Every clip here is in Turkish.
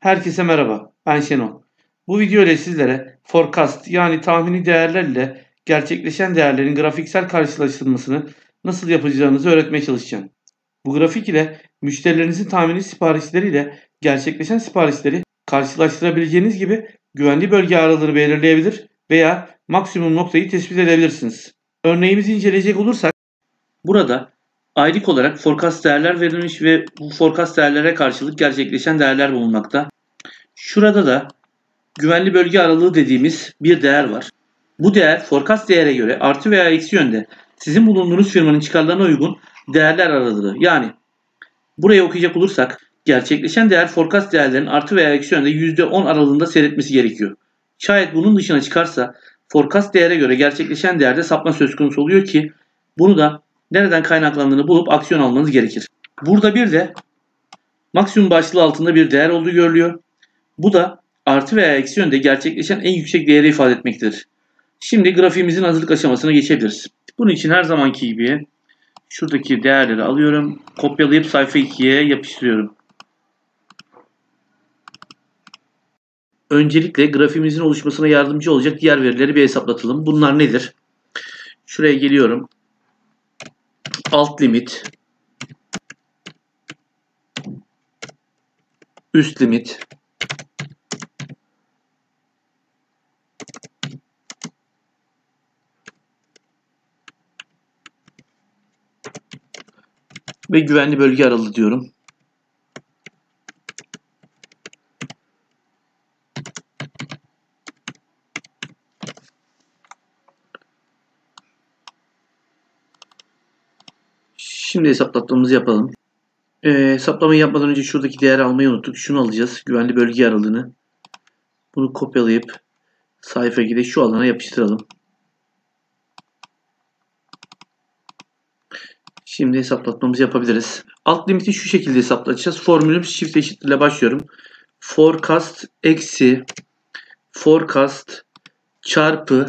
Herkese merhaba, ben Şenol. Bu video ile sizlere forecast yani tahmini değerler ile gerçekleşen değerlerin grafiksel karşılaştırmasını nasıl yapacağınızı öğretmeye çalışacağım. Bu grafik ile müşterilerinizin tahmini siparişleri ile gerçekleşen siparişleri karşılaştırabileceğiniz gibi güvenli bölge aralığını belirleyebilir veya maksimum noktayı tespit edebilirsiniz. Örneğimizi inceleyecek olursak burada aylık olarak forecast değerler verilmiş ve bu forecast değerlere karşılık gerçekleşen değerler bulunmakta. Şurada da güvenli bölge aralığı dediğimiz bir değer var. Bu değer forecast değere göre artı veya eksi yönde sizin bulunduğunuz firmanın çıkarlarına uygun değerler aralığı. Yani burayı okuyacak olursak gerçekleşen değer forecast değerlerin artı veya eksi yönde %10 aralığında seyretmesi gerekiyor. Şayet bunun dışına çıkarsa forecast değere göre gerçekleşen değerde sapma söz konusu oluyor ki bunu da nereden kaynaklandığını bulup aksiyon almanız gerekir. Burada bir de maksimum başlığı altında bir değer olduğu görülüyor. Bu da artı veya eksi yönde gerçekleşen en yüksek değeri ifade etmektedir. Şimdi grafiğimizin hazırlık aşamasına geçebiliriz. Bunun için her zamanki gibi şuradaki değerleri alıyorum. Kopyalayıp sayfa 2'ye yapıştırıyorum. Öncelikle grafiğimizin oluşmasına yardımcı olacak diğer verileri bir hesaplatalım. Bunlar nedir? Şuraya geliyorum. Alt limit, üst limit, ve güvenli bölge aralığı diyorum. Şimdi hesaplatmamızı yapalım. Hesaplamayı yapmadan önce şuradaki değeri almayı unuttuk. Şunu alacağız. Güvenli bölge aralığını. Bunu kopyalayıp sayfa 2'de şu alana yapıştıralım. Şimdi hesaplatmamızı yapabiliriz. Alt limiti şu şekilde hesaplatacağız. Formülüm shift eşittir ile başlıyorum. Forecast eksi forecast çarpı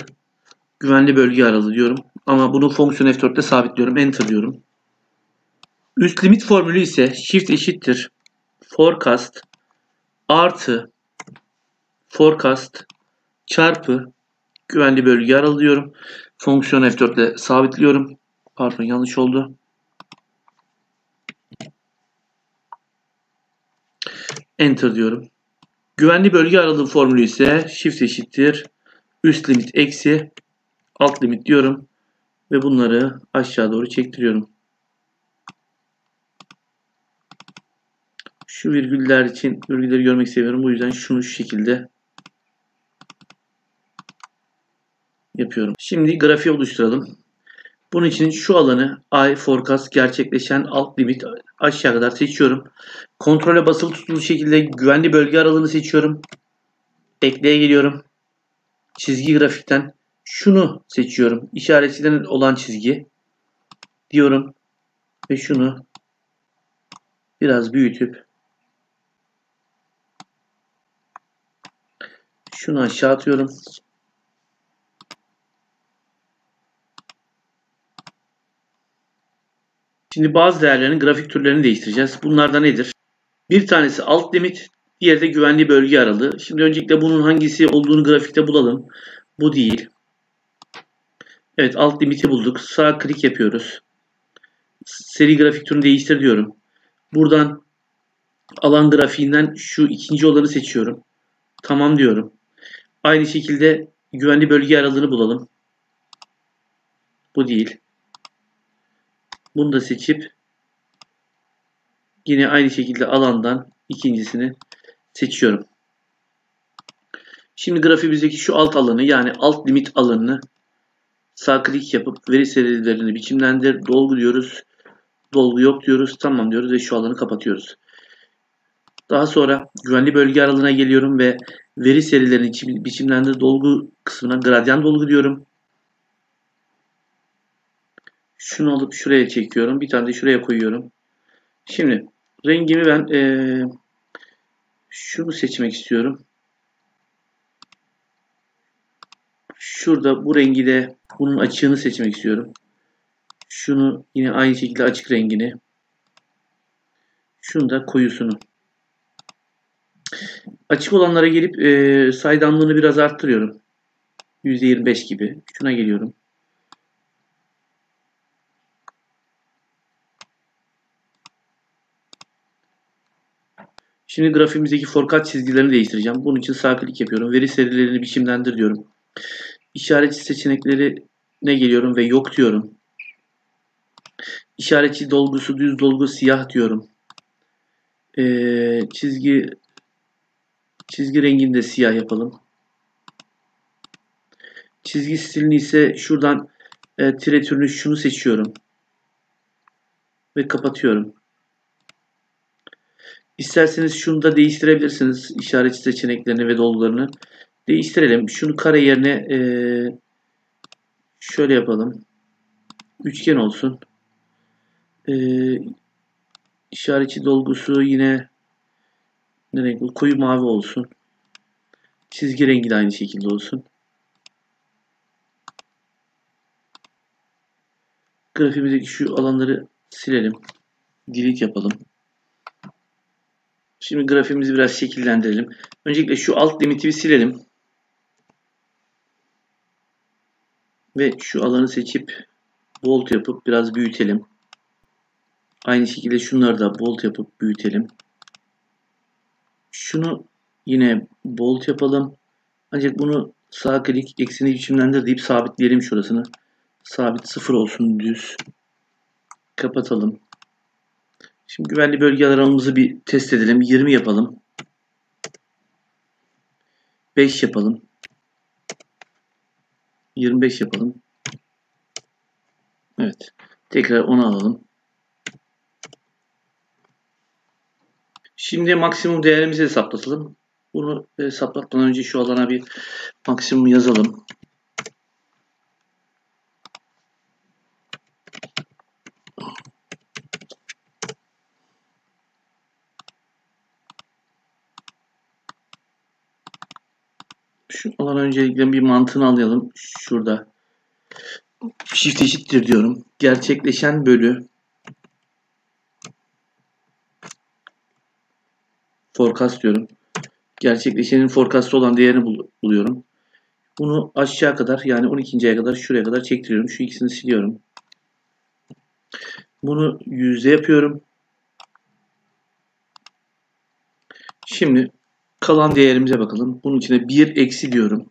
güvenli bölge aralığı diyorum. Ama bunu fonksiyon F4'te sabitliyorum. Enter diyorum. Üst limit formülü ise shift eşittir forecast artı forecast çarpı güvenli bölge aralığı diyorum. Fonksiyon F4'te sabitliyorum. Pardon, yanlış oldu. Enter diyorum. Güvenli bölge aralığı formülü ise shift eşittir üst limit eksi alt limit diyorum ve bunları aşağı doğru çektiriyorum. Şu virgüller için virgülleri görmek seviyorum. Bu yüzden şunu şu şekilde yapıyorum. Şimdi grafiği oluşturalım. Bunun için şu alanı ay forecast gerçekleşen alt limit aşağı kadar seçiyorum. Kontrole basılı tutulu şekilde güvenli bölge aralığını seçiyorum. Ekleye geliyorum. Çizgi grafikten şunu seçiyorum. İşaretlenen olan çizgi diyorum ve şunu biraz büyütüp şunu aşağı atıyorum. Şimdi bazı değerlerin grafik türlerini değiştireceğiz. Bunlar da nedir? Bir tanesi alt limit, diğeri de güvenli bölge aralığı. Şimdi öncelikle bunun hangisi olduğunu grafikte bulalım. Bu değil. Evet, alt limiti bulduk. Sağ klik yapıyoruz. Seri grafik türünü değiştir diyorum. Buradan alan grafiğinden şu ikinci olanı seçiyorum. Tamam diyorum. Aynı şekilde güvenli bölge aralığını bulalım. Bu değil. Bunu da seçip yine aynı şekilde alandan ikincisini seçiyorum. Şimdi grafiğimizdeki şu alt alanı yani alt limit alanını sağ klik yapıp veri serilerini biçimlendir. Dolgu diyoruz. Dolgu yok diyoruz. Tamam diyoruz ve şu alanı kapatıyoruz. Daha sonra güvenli bölge aralığına geliyorum ve veri serilerini biçimlendir dolgu kısmına gradyan dolgu diyorum. Şunu alıp şuraya çekiyorum. Bir tane de şuraya koyuyorum. Şimdi rengimi ben şunu seçmek istiyorum. Şurada bu rengi de bunun açığını seçmek istiyorum. Şunu yine aynı şekilde açık rengini. Şunu da koyusunu. Açık olanlara gelip saydamlığını biraz arttırıyorum. %25 gibi. Şuna geliyorum. Şimdi grafiğimizdeki forecast çizgilerini değiştireceğim. Bunun için sağ klik yapıyorum. Veri serilerini biçimlendir diyorum. İşaretçi seçeneklerine geliyorum ve yok diyorum. İşaretçi dolgusu düz dolgu siyah diyorum. Çizgi rengini de siyah yapalım. Çizgi stilini ise şuradan tire türünü şunu seçiyorum. Ve kapatıyorum. İsterseniz şunu da değiştirebilirsiniz. İşaretçi seçeneklerini ve dolgularını. Değiştirelim. Şunu kare yerine şöyle yapalım. Üçgen olsun. İşaretçi dolgusu yine ne renk? Koyu mavi olsun. Çizgi rengi de aynı şekilde olsun. Grafiğimizdeki şu alanları silelim. Delete yapalım. Şimdi grafiğimizi biraz şekillendirelim. Öncelikle şu alt limit'i silelim. Ve şu alanı seçip bold yapıp biraz büyütelim. Aynı şekilde şunları da bold yapıp büyütelim. Şunu yine bold yapalım. Ancak bunu sağ klik ekseni biçimlendir deyip sabitleyelim şurasını. Sabit 0 olsun düz. Kapatalım. Şimdi güvenli bölge alanımızı bir test edelim. 20 yapalım. 5 yapalım. 25 yapalım. Evet. Tekrar 10'u alalım. Şimdi maksimum değerimizi hesaplatalım. Bunu hesaplatmadan önce şu alana bir maksimum yazalım. Şu alan öncelikle bir mantığını alayım. Şurada shift eşittir diyorum. Gerçekleşen bölü forecast diyorum. Gerçekleşenin forecast'ta olan değerini buluyorum. Bunu aşağı kadar yani 12.'ye kadar şuraya kadar çektiriyorum. Şu ikisini siliyorum. Bunu yüzde yapıyorum. Şimdi kalan değerimize bakalım. Bunun içine 1 eksi diyorum.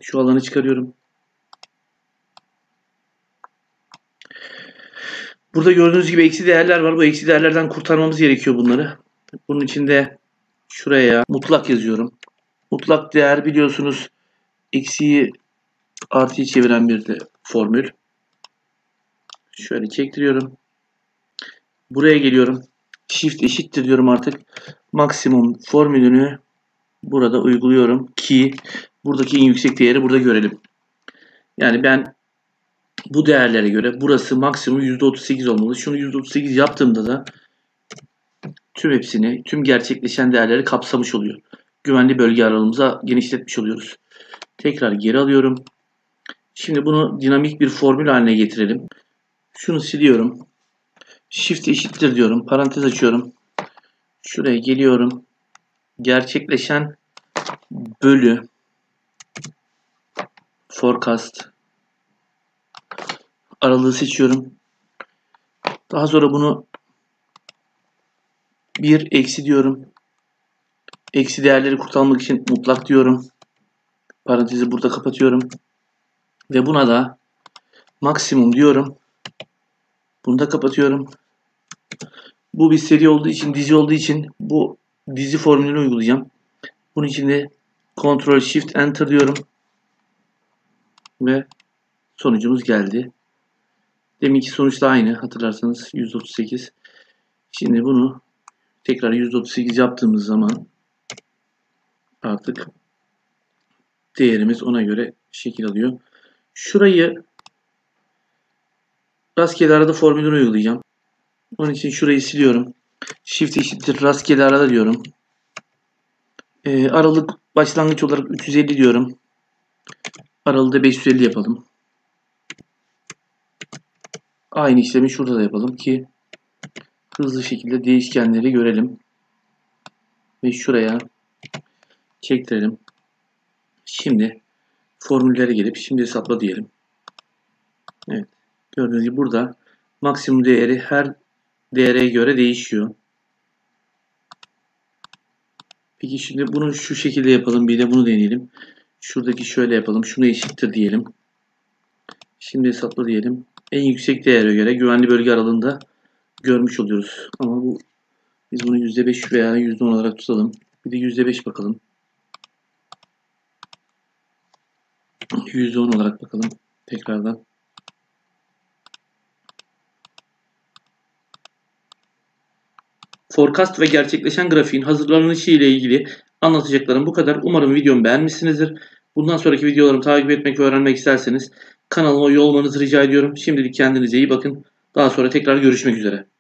Şu alanı çıkarıyorum. Burada gördüğünüz gibi eksi değerler var. Bu eksi değerlerden kurtarmamız gerekiyor bunları. Bunun için de şuraya mutlak yazıyorum. Mutlak değer biliyorsunuz eksiyi artıya çeviren bir de formül. Şöyle çektiriyorum. Buraya geliyorum. Shift eşittir diyorum artık. Maksimum formülünü burada uyguluyorum ki buradaki en yüksek değeri burada görelim. Yani ben bu değerlere göre burası maksimum %38 olmalı. Şunu %38 yaptığımda da tüm gerçekleşen değerleri kapsamış oluyor. Güvenli bölge aralığımıza genişletmiş oluyoruz. Tekrar geri alıyorum. Şimdi bunu dinamik bir formül haline getirelim. Şunu siliyorum. Shift eşittir diyorum. Parantez açıyorum. Şuraya geliyorum. Gerçekleşen bölü forecast aralığı seçiyorum. Daha sonra bunu 1 eksi diyorum. Eksi değerleri kurtarmak için mutlak diyorum. Parantezi burada kapatıyorum. Ve buna da maksimum diyorum. Bunu da kapatıyorum. Bu bir seri olduğu için, dizi olduğu için bu dizi formülünü uygulayacağım. Bunun için de Ctrl Shift Enter diyorum. Ve sonucumuz geldi. Deminki sonuç da aynı. Hatırlarsanız 138. Şimdi bunu tekrar 138 yaptığımız zaman artık değerimiz ona göre şekil alıyor. Şurayı rastgele arada formülünü uygulayacağım. Onun için şurayı siliyorum. Shift eşittir rastgele arada diyorum. Aralık başlangıç olarak 350 diyorum. Aralığı da 550 yapalım. Aynı işlemi şurada da yapalım ki hızlı şekilde değişkenleri görelim. ve şuraya çektirelim. Şimdi formüllere gelip şimdi hesapla diyelim. Evet. Gördüğünüz gibi burada maksimum değeri her değere göre değişiyor. Peki şimdi bunu şu şekilde yapalım. Bir de bunu deneyelim. Şuradaki şöyle yapalım. Şunu eşittir diyelim. Şimdi hesapla diyelim. En yüksek değere göre güvenli bölge aralığında görmüş oluyoruz. Ama biz bunu %5 veya %10 olarak tutalım. Bir de %5 bakalım. %10 olarak bakalım. Tekrardan. Forecast ve gerçekleşen grafiğin hazırlanışı ile ilgili anlatacaklarım bu kadar. Umarım videomu beğenmişsinizdir. Bundan sonraki videolarımı takip etmek ve öğrenmek isterseniz kanalıma üye olmanızı rica ediyorum. Şimdilik kendinize iyi bakın. Daha sonra tekrar görüşmek üzere.